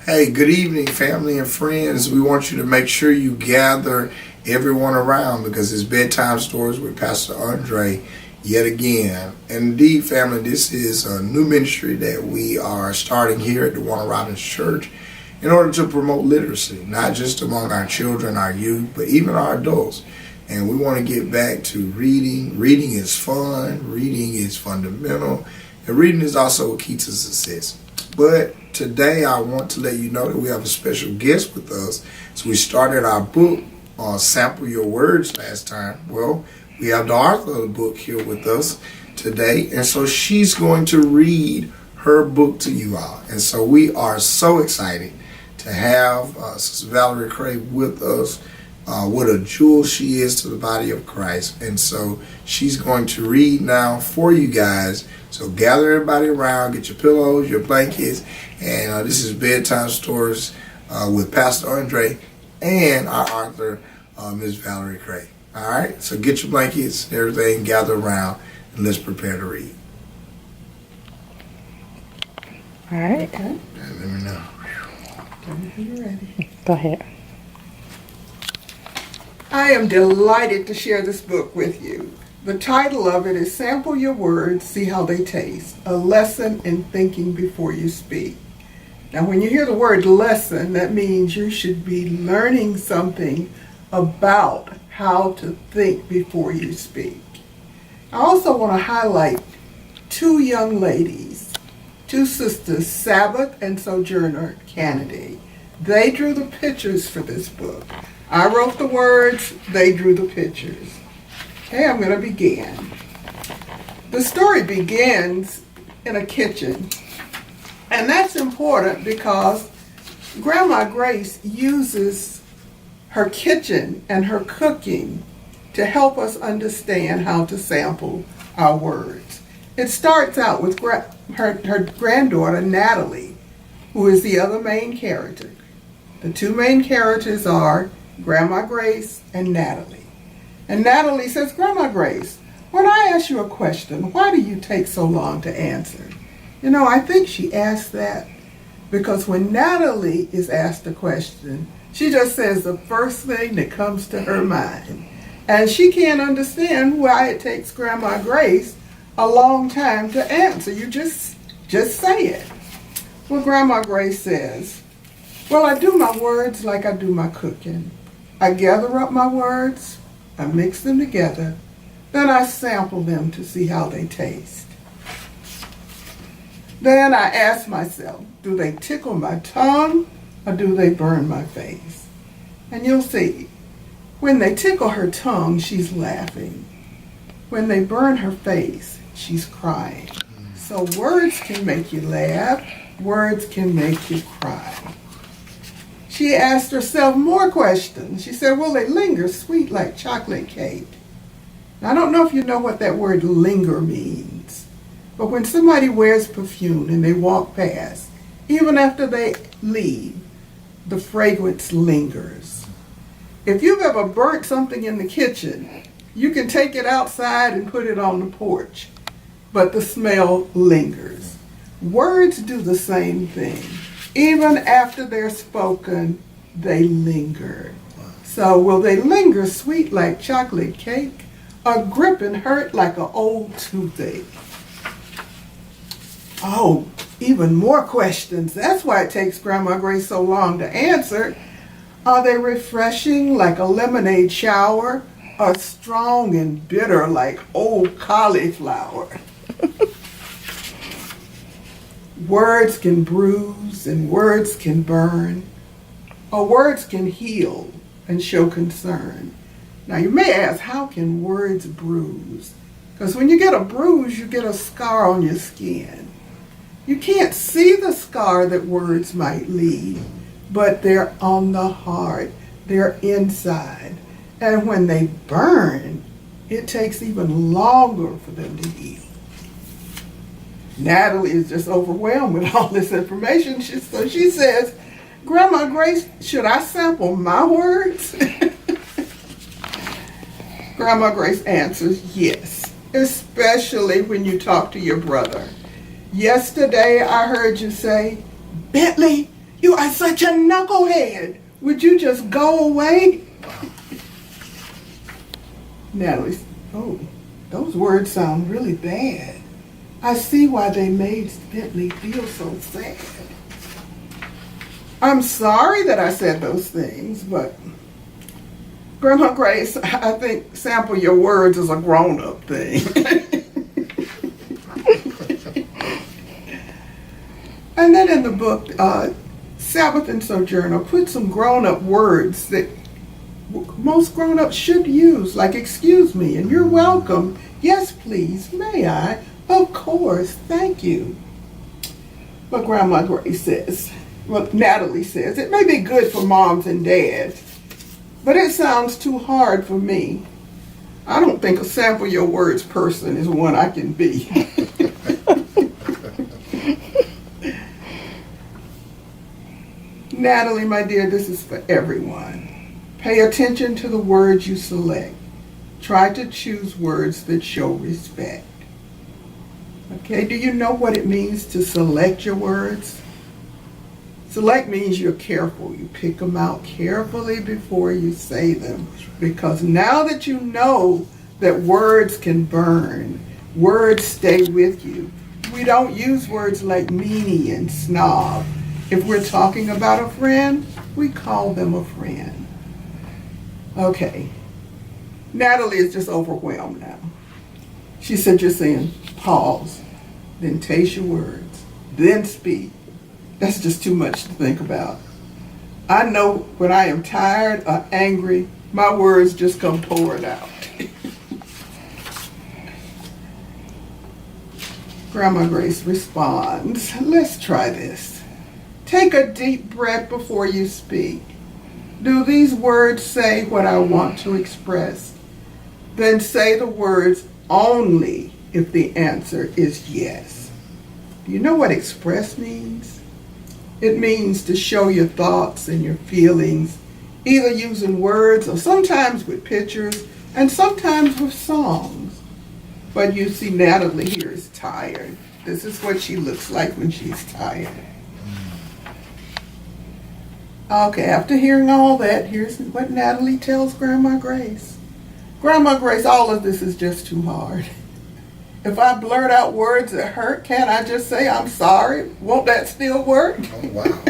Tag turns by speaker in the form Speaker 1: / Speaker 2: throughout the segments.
Speaker 1: Hey, good evening, family and friends. We want you to make sure you gather everyone around because it's Bedtime Stories with Pastor Andre yet again. And indeed, family, this is a new ministry that we are starting here at the Warner Robins Church in order to promote literacy, not just among our children, our youth, but even our adults. And we want to get back to reading. Reading is fun. Reading is fundamental. And reading is also a key to success. But today I want to let you know that we have a special guest with us. So we started our book on Sample Your Words last time. Well, we have the author of the book here with us today. And so she's going to read her book to you all. And so we are so excited to have Sister Valeria Cray with us. What a jewel she is to the body of Christ. And so she's going to read now for you guys. So gather everybody around, get your pillows, your blankets, and this is Bedtime Stories with Pastor Andre and our author, Ms. Valeria Cray. All right, so get your blankets and everything, gather around, and let's prepare to read.
Speaker 2: All right.
Speaker 1: Okay. Let me know.
Speaker 3: Tell me when you're ready.
Speaker 2: Go ahead.
Speaker 3: I am delighted to share this book with you. The title of it is Sample Your Words, See How They Taste, a lesson in thinking before you speak. Now, when you hear the word lesson, that means you should be learning something about how to think before you speak. I also want to highlight two young ladies, two sisters, Sabbath and Sojourner Kennedy. They drew the pictures for this book. I wrote the words, they drew the pictures. Okay, I'm going to begin. The story begins in a kitchen, and that's important because Grandma Grace uses her kitchen and her cooking to help us understand how to sample our words. It starts out with her granddaughter, Natalie, who is the other main character. The two main characters are Grandma Grace and Natalie. And Natalie says, Grandma Grace, when I ask you a question, why do you take so long to answer? You know, I think she asked that because when Natalie is asked a question, she just says the first thing that comes to her mind. And she can't understand why it takes Grandma Grace a long time to answer. You just say it. Well, Grandma Grace says, well, I do my words like I do my cooking. I gather up my words, I mix them together, then I sample them to see how they taste. Then I ask myself, do they tickle my tongue or do they burn my face? And you'll see, when they tickle her tongue, she's laughing. When they burn her face, she's crying. So words can make you laugh, words can make you cry. She asked herself more questions. She said, will they linger sweet like chocolate cake? Now, I don't know if you know what that word linger means, but when somebody wears perfume and they walk past, even after they leave, the fragrance lingers. If you've ever burnt something in the kitchen, you can take it outside and put it on the porch, but the smell lingers. Words do the same thing. Even after they're spoken, they linger. So will they linger sweet like chocolate cake or grip and hurt like an old toothache? Oh, even more questions. That's why it takes Grandma Grace so long to answer. Are they refreshing like a lemonade shower or strong and bitter like old cauliflower? Words can bruise and words can burn, or words can heal and show concern. Now you may ask, how can words bruise? Because when you get a bruise, you get a scar on your skin. You can't see the scar that words might leave, but they're on the heart, they're inside. And when they burn, it takes even longer for them to heal. Natalie is just overwhelmed with all this information. So she says, Grandma Grace, should I sample my words? Grandma Grace answers, yes, especially when you talk to your brother. Yesterday I heard you say, Bentley, You are such a knucklehead. Would you just go away? Natalie, oh, those words sound really bad. I see why they made Bentley feel so sad. I'm sorry that I said those things, but Grandma Grace, I think sample your words is a grown-up thing. And then in the book, Sabbath and Sojourner put some grown-up words that most grown-ups should use, like excuse me and you're welcome, yes please, may I, of course, thank you. But Grandma Grace says, well, Natalie says, it may be good for moms and dads, but it sounds too hard for me. I don't think a sample your words person is one I can be. Natalie, my dear, this is for everyone. Pay attention to the words you select. Try to choose words that show respect. Okay, do you know what it means to select your words? Select means you're careful. You pick them out carefully before you say them. Because now that you know that words can burn, words stay with you. We don't use words like meanie and snob. If we're talking about a friend, we call them a friend. Okay. Natalie is just overwhelmed now. She said, you're saying pause, then taste your words, then speak. That's just too much to think about. I know when I am tired or angry, my words just come pouring out. Grandma Grace responds, let's try this. Take a deep breath before you speak. Do these words say what I want to express? Then say the words only if the answer is yes. Do you know what express means? It means to show your thoughts and your feelings, either using words or sometimes with pictures and sometimes with songs. But you see, Natalie here is tired. This is what she looks like when she's tired. Okay, after hearing all that, here's what Natalie tells Grandma Grace. Grandma Grace, all of this is just too hard. If I blurt out words that hurt, can't I just say I'm sorry? Won't that still work?
Speaker 1: Oh, wow.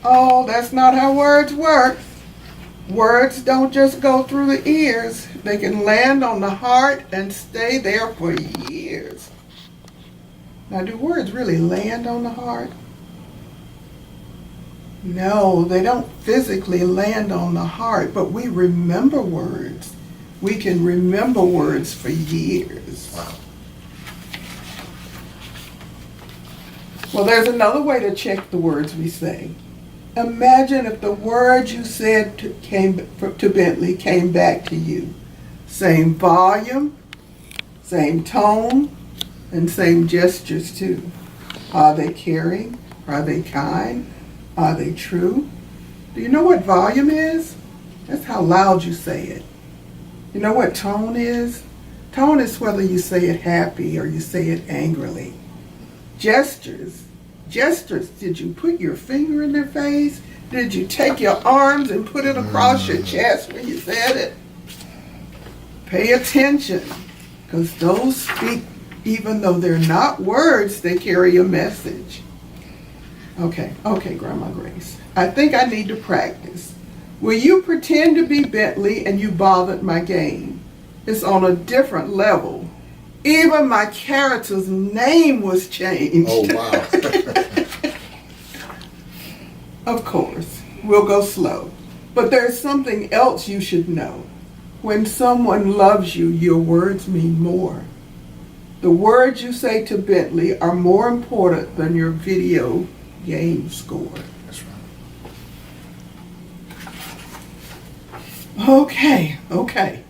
Speaker 3: Oh, that's not how words work. Words don't just go through the ears. They can land on the heart and stay there for years. Now, do words really land on the heart? No, they don't physically land on the heart, but we remember words. We can remember words for years.
Speaker 1: Wow.
Speaker 3: Well, there's another way to check the words we say. Imagine if the words you said to Bentley came back to you. Same volume, same tone, and same gestures too. Are they caring? Are they kind? Are they true? Do you know what volume is? That's how loud you say it. You know what tone is? Tone is whether you say it happy or you say it angrily. Gestures. Gestures. Did you put your finger in their face? Did you take your arms and put it across your chest when you said it? Pay attention, because those speak, even though they're not words, they carry a message. Okay, Grandma Grace. I think I need to practice. Will you pretend to be Bentley and you bothered my game? It's on a different level. Even my character's name was changed.
Speaker 1: Oh, wow.
Speaker 3: Of course, we'll go slow. But there's something else you should know. When someone loves you, your words mean more. The words you say to Bentley are more important than your video game score.
Speaker 1: That's right.
Speaker 3: Okay.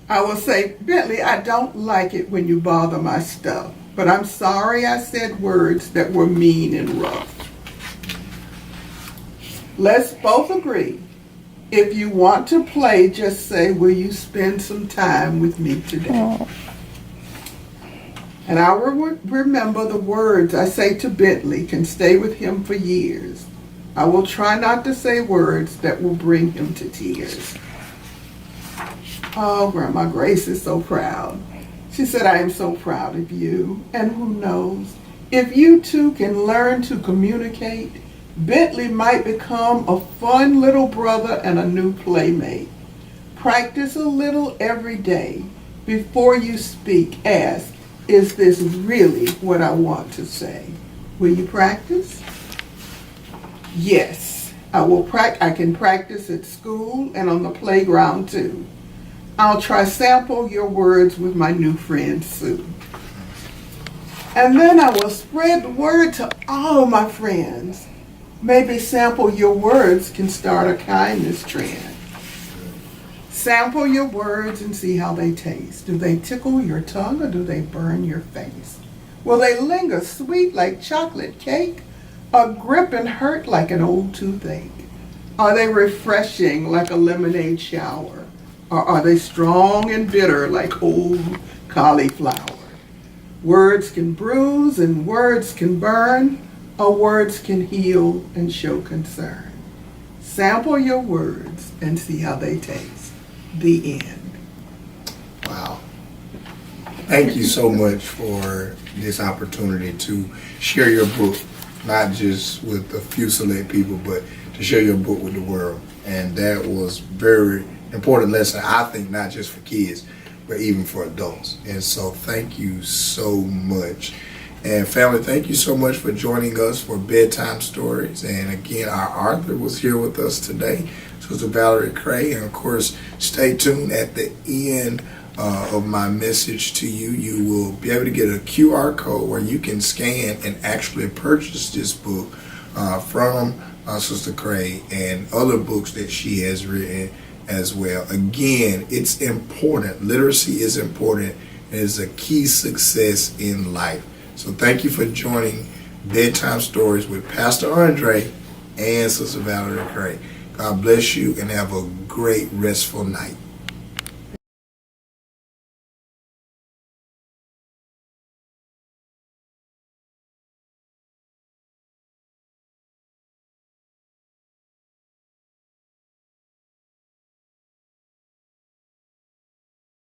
Speaker 3: I will say, Bentley, I don't like it when you bother my stuff, but I'm sorry I said words that were mean and rough. Let's both agree. If you want to play, just say, will you spend some time with me today? And I will remember the words I say to Bentley can stay with him for years. I will try not to say words that will bring him to tears. Oh, Grandma Grace is so proud. She said, I am so proud of you. And who knows, if you two can learn to communicate, Bentley might become a fun little brother and a new playmate. Practice a little every day. Before you speak, ask, is this really what I want to say? Will you practice? Yes, I can practice at school and on the playground too. I'll try sample your words with my new friend Sue. And then I will spread the word to all my friends. Maybe sample your words can start a kindness trend. Sample your words and see how they taste. Do they tickle your tongue or do they burn your face? Will they linger sweet like chocolate cake or grip and hurt like an old toothache? Are they refreshing like a lemonade shower? Or are they strong and bitter like old cauliflower? Words can bruise and words can burn, or words can heal and show concern. Sample your words and see how they taste. The end.
Speaker 1: Wow. Thank you so much for this opportunity to share your book, not just with a few select people, but to share your book with the world. And that was very important lesson, I think, not just for kids, but even for adults. And so thank you so much. And family, thank you so much for joining us for Bedtime Stories. And again, our author was here with us today, Sister Valeria Cray. And of course, stay tuned at the end of my message to you. You will be able to get a QR code where you can scan and actually purchase this book from Sister Cray and other books that she has written as well. Again, it's important. Literacy is important. It is a key success in life. So thank you for joining Bedtime Stories with Pastor Andre and Sister Valerie Cray. God bless you and have a great restful night.